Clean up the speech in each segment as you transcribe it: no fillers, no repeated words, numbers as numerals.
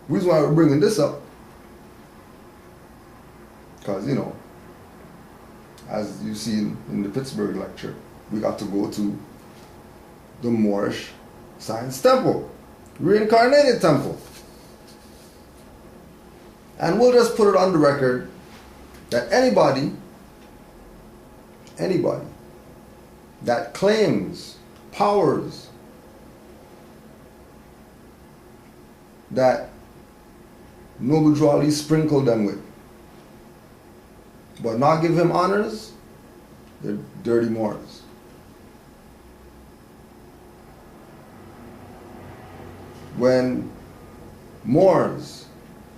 The reason why we're bringing this up, because, you know, as you see in the Pittsburgh lecture, we got to go to the Moorish Science Temple, reincarnated temple. And we'll just put it on the record that anybody that claims powers that Noble Drew Ali sprinkled them with, but not give him honors, they're dirty Moors. When Moors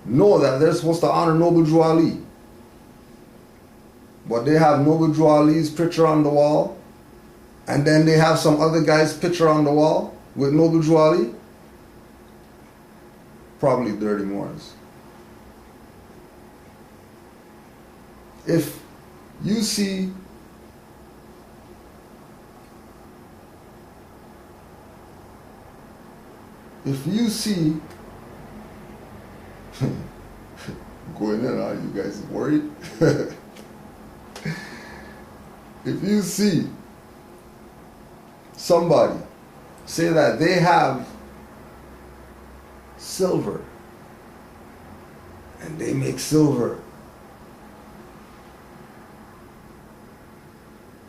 know that they're supposed to honor Noble Drew Ali, but they have Noble Drew Ali's picture on the wall, and then they have some other guy's picture on the wall with Noble Drew Ali, probably dirty Moors. If you see going in, are you guys worried? If you see somebody say that they have silver and they make silver,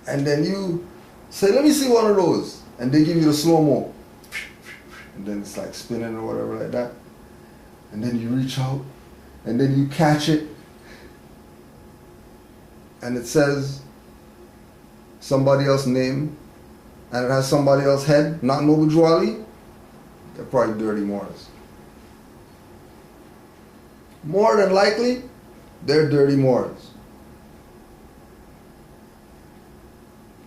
and then you say, let me see one of those, and they give you the slow-mo, and then it's like spinning or whatever like that, and then you reach out and then you catch it and it says somebody else's name and it has somebody else's head, not Noble Drew Ali, they're probably dirty Moors. More than likely, they're dirty Moors.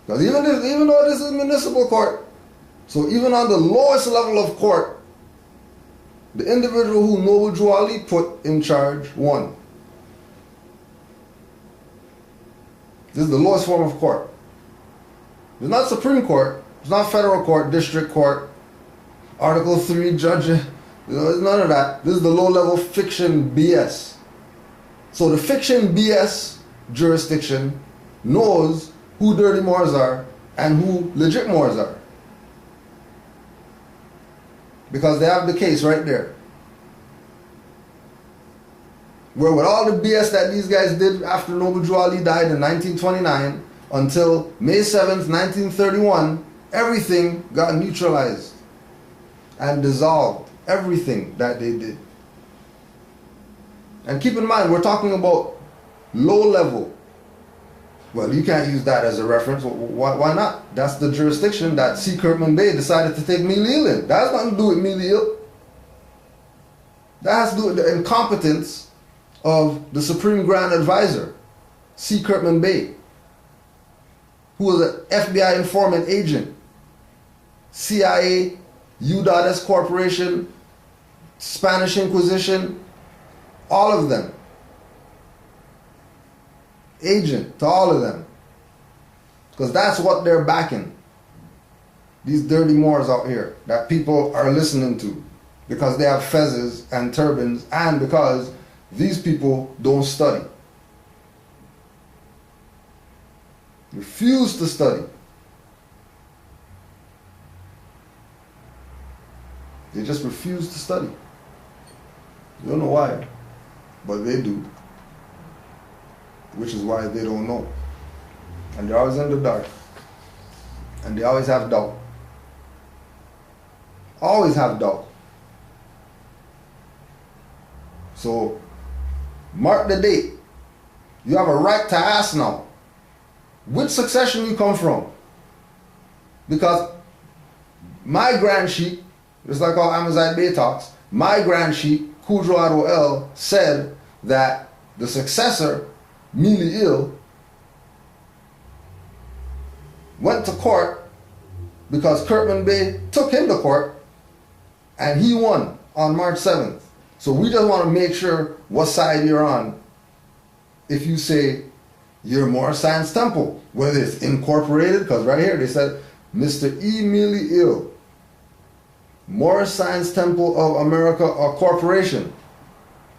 Because even though this is municipal court, so even on the lowest level of court, the individual who Noble Drew Ali put in charge won. This is the lowest form of court. It's not Supreme Court, it's not federal court, district court, Article 3 judge, it's none of that. This is the low-level fiction BS. So the fiction BS jurisdiction knows who dirty Moors are and who legit Moors are. Because they have the case right there. Where with all the BS that these guys did after Noble Drew Ali died in 1929 until May 7th, 1931, everything got neutralized and dissolved. Everything that they did. And keep in mind, we're talking about low level. Well, you can't use that as a reference. Why not? That's the jurisdiction that C. Kirkman Bey decided to take Mealy Hill in. That has nothing to do with Mealy Hill. That has to do with the incompetence of the Supreme Grand Advisor, C. Kirkman Bey, who was an FBI informant agent, CIA, U.S. Corporation, Spanish Inquisition, all of them. Agent to all of them. Because that's what they're backing. These dirty Moors out here that people are listening to because they have fezzes and turbans and because these people don't study. Refuse to study. They just refuse to study. You don't know why, but they do. Which is why they don't know. And they're always in the dark. And they always have doubt. Always have doubt. So, mark the date. You have a right to ask now, which succession you come from. Because my grand sheik, just like how Amazite Bay talks, my grand sheik, Kudro Ado El, said that the successor, Mealy Hill, went to court because Kirkman Bey took him to court and he won on March 7th. So we just want to make sure what side you're on if you say you're Moorish Science Temple, whether it's incorporated, because right here they said Mr. E. Mealy Hill, Moorish Science Temple of America or Corporation.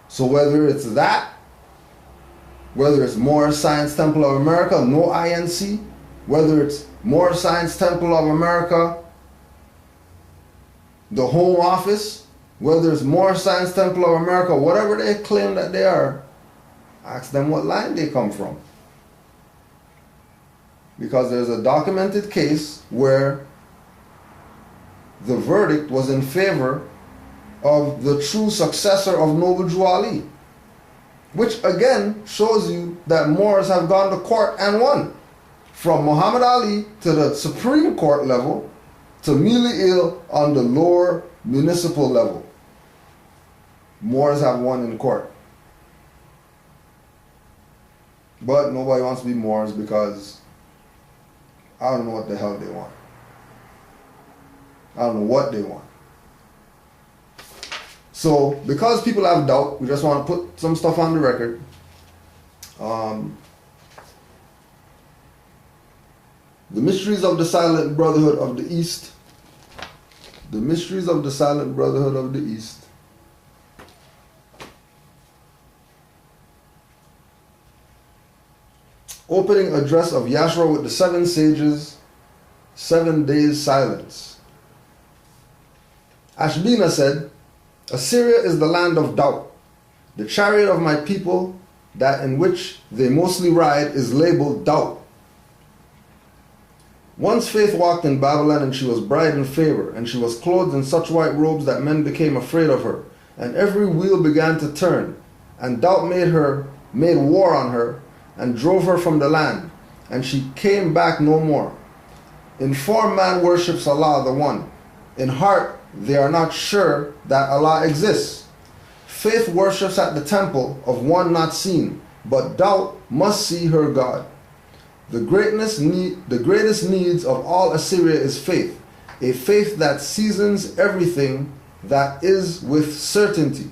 So whether it's that, whether it's Moorish Science Temple of America, no INC, whether it's Moorish Science Temple of America, the Home Office, whether it's Moorish Science Temple of America, whatever they claim that they are, ask them what line they come from. Because there's a documented case where the verdict was in favor of the true successor of Noble Drew Ali, which again shows you that Moors have gone to court and won. From Muhammad Ali to the Supreme Court level to Mili Il on the lower municipal level. Moors have won in court. But nobody wants to be Moors because I don't know what the hell they want. I don't know what they want. So, because people have doubt, we just want to put some stuff on the record. The mysteries of the Silent Brotherhood of the East. The mysteries of the Silent Brotherhood of the East. Opening address of Yahshua with the 7 sages, 7 days silence. Ashbina said, Assyria is the land of doubt. The chariot of my people, that in which they mostly ride, is labeled doubt. Once Faith walked in Babylon, and she was bright in favor, and she was clothed in such white robes that men became afraid of her, and every wheel began to turn, and doubt made war on her, and drove her from the land, and she came back no more. In form man worships Allah the One. In heart they are not sure that Allah exists. Faith worships at the temple of one not seen, but doubt must see her God. The greatest needs of all Assyria is faith, a faith that seasons everything that is with certainty.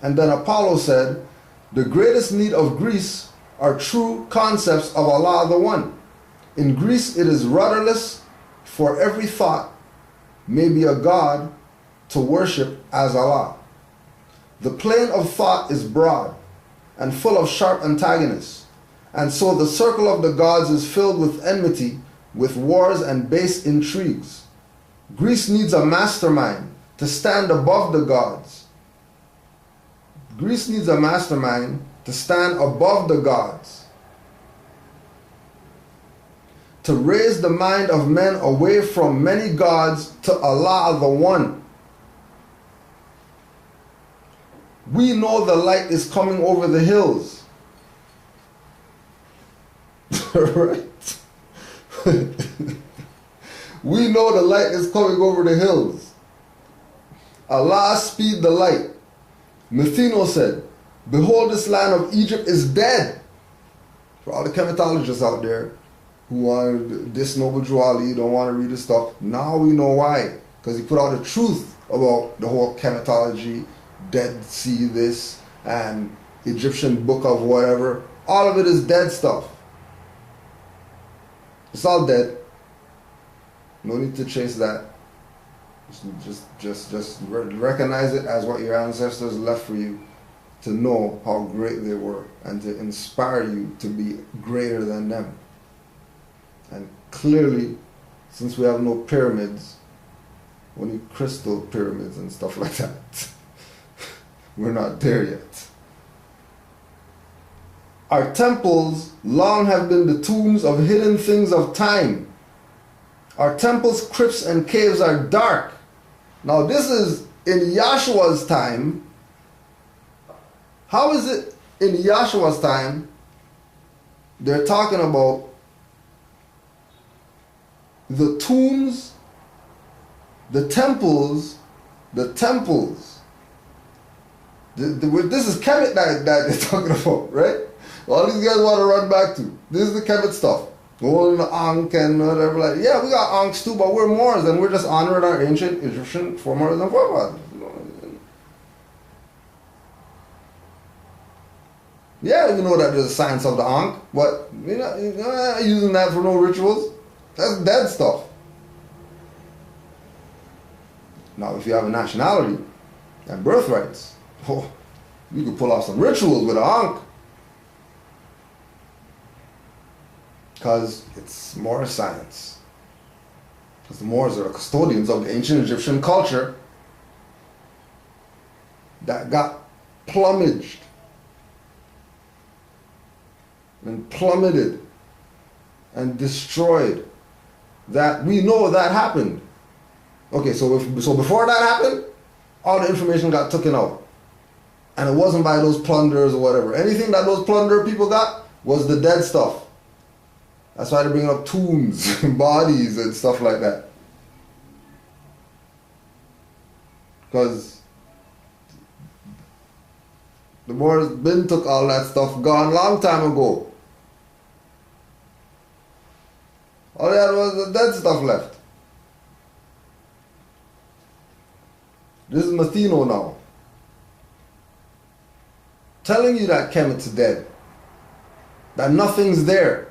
And then Apollo said, the greatest need of Greece are true concepts of Allah the One. In Greece it is rudderless, for every thought may be a god to worship as Allah. The plane of thought is broad and full of sharp antagonists, and so the circle of the gods is filled with enmity, with wars and base intrigues. Greece needs a mastermind to stand above the gods. Greece needs a mastermind to stand above the gods, to raise the mind of men away from many gods to Allah the One. We know the light is coming over the hills. Right? We know the light is coming over the hills. Allah speed the light. Methino said, behold, this land of Egypt is dead. For all the chematologists out there who want this Noble Drew Ali, don't want to read his stuff, now we know why. Because he put out the truth about the whole chematology, Dead Sea this, and Egyptian book of whatever. All of it is dead stuff. It's all dead. No need to chase that. Just recognize it as what your ancestors left for you, to know how great they were and to inspire you to be greater than them. And clearly, since we have no pyramids, only crystal pyramids and stuff like that, we're not there yet. Our temples long have been the tombs of hidden things of time. Our temples, crypts, and caves are dark. Now this is in Yahshua's time. How is it in Yahshua's time they're talking about the tombs, the temples, this is Kemet that they're talking about, right? All these guys want to run back to. This is the Kemet stuff. Going to Ankh and whatever. Like, yeah, we got Ankhs too, but we're Moors and we're just honoring our ancient Egyptian foremothers and forefathers. Yeah, we know that there's a science of the Ankh, but you're not using that for no rituals. That's dead stuff. Now, if you have a nationality and birthrights, You could pull off some rituals with a ankh. Because it's Moorish science. Because the Moors are the custodians of the ancient Egyptian culture that got plumaged and plummeted and destroyed. That we know that happened. Okay, so before that happened, all the information got taken out. And it wasn't by those plunderers or whatever. Anything that those plunderer people got was the dead stuff. That's why they're bringing up tombs and bodies and stuff like that. Because the Moors been took all that stuff, gone long time ago. All they had was the dead stuff left. This is Mathino now. Telling you that Kemet's dead. That nothing's there.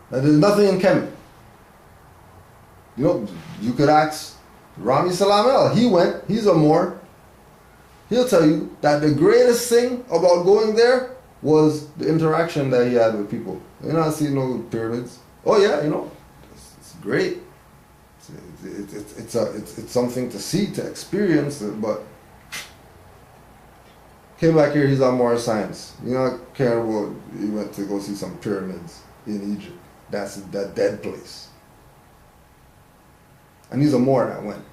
That there's nothing in Kemet. You know, you could ask Rami Salamel. He went, he's a Moor. He'll tell you that the greatest thing about going there was the interaction that he had with people. You know, I see no pyramids. Oh yeah, you know, it's great. It's something to see, to experience, but came back here, he's on Moorish science. You know, caring about, he went to go see some pyramids in Egypt. That's that dead place. And he's a Moor that went.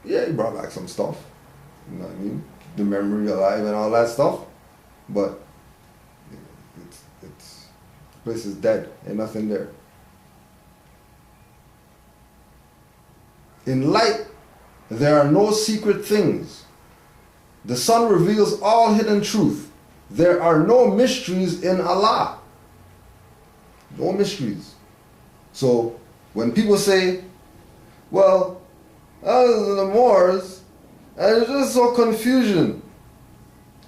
Yeah, he brought back some stuff. You know what I mean? The memory alive and all that stuff. But the place is dead. Ain't nothing there. In light, there are no secret things. The sun reveals all hidden truth. There are no mysteries in Allah. No mysteries. So when people say, well, the Moors, and it's just so confusion.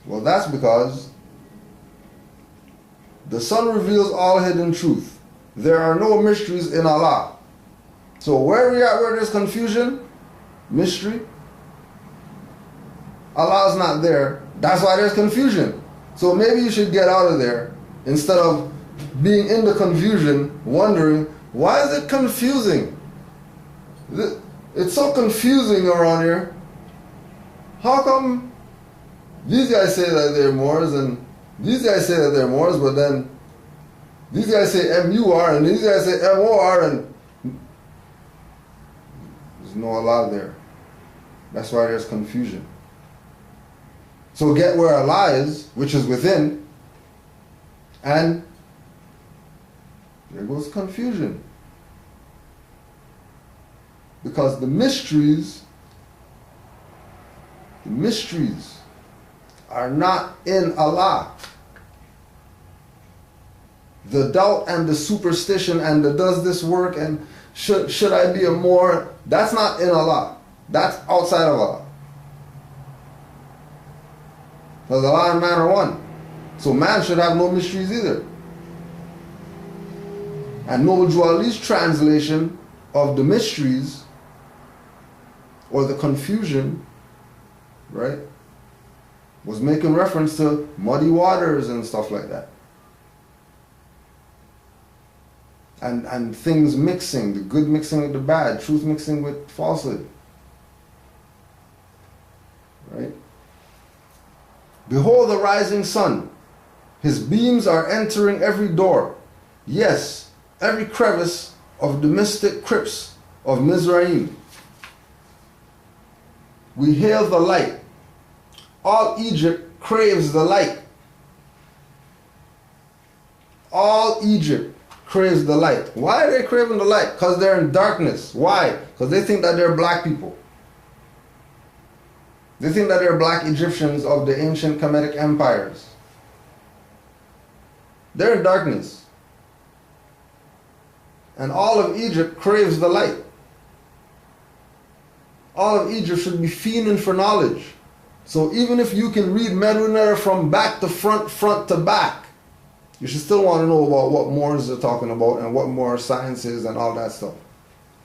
Well, that's because the sun reveals all hidden truth. There are no mysteries in Allah. So where we are, where there's confusion, mystery, Allah is not there. That's why there's confusion. So maybe you should get out of there instead of being in the confusion, wondering, why is it confusing? It's so confusing around here. How come these guys say that they're Moors and these guys say that they're Moors, but then these guys say M-U-R and these guys say M-O-R, and there's no Allah there. That's why there's confusion. So get where Allah is, which is within, and there goes confusion. Because the mysteries are not in Allah. The doubt and the superstition and the does this work and should I be a Moor, that's not in Allah. That's outside of Allah. Because Allah and man are one. So man should have no mysteries either. And Noble Drew Ali's translation of the mysteries or the confusion, right, was making reference to muddy waters and stuff like that. And things mixing, the good mixing with the bad, truth mixing with falsehood. Right? Behold the rising sun. His beams are entering every door. Yes, every crevice of the mystic crypts of Mizraim. We hail the light. All Egypt craves the light. All Egypt craves the light. Why are they craving the light? Because they're in darkness. Why? Because they think that they're black people. They think that they're black Egyptians of the ancient Kemetic empires. They're in darkness. And all of Egypt craves the light. All of Egypt should be fiending for knowledge. So even if you can read Medunar from back to front, front to back, you should still want to know about what Moors are talking about and what Moorish science is and all that stuff.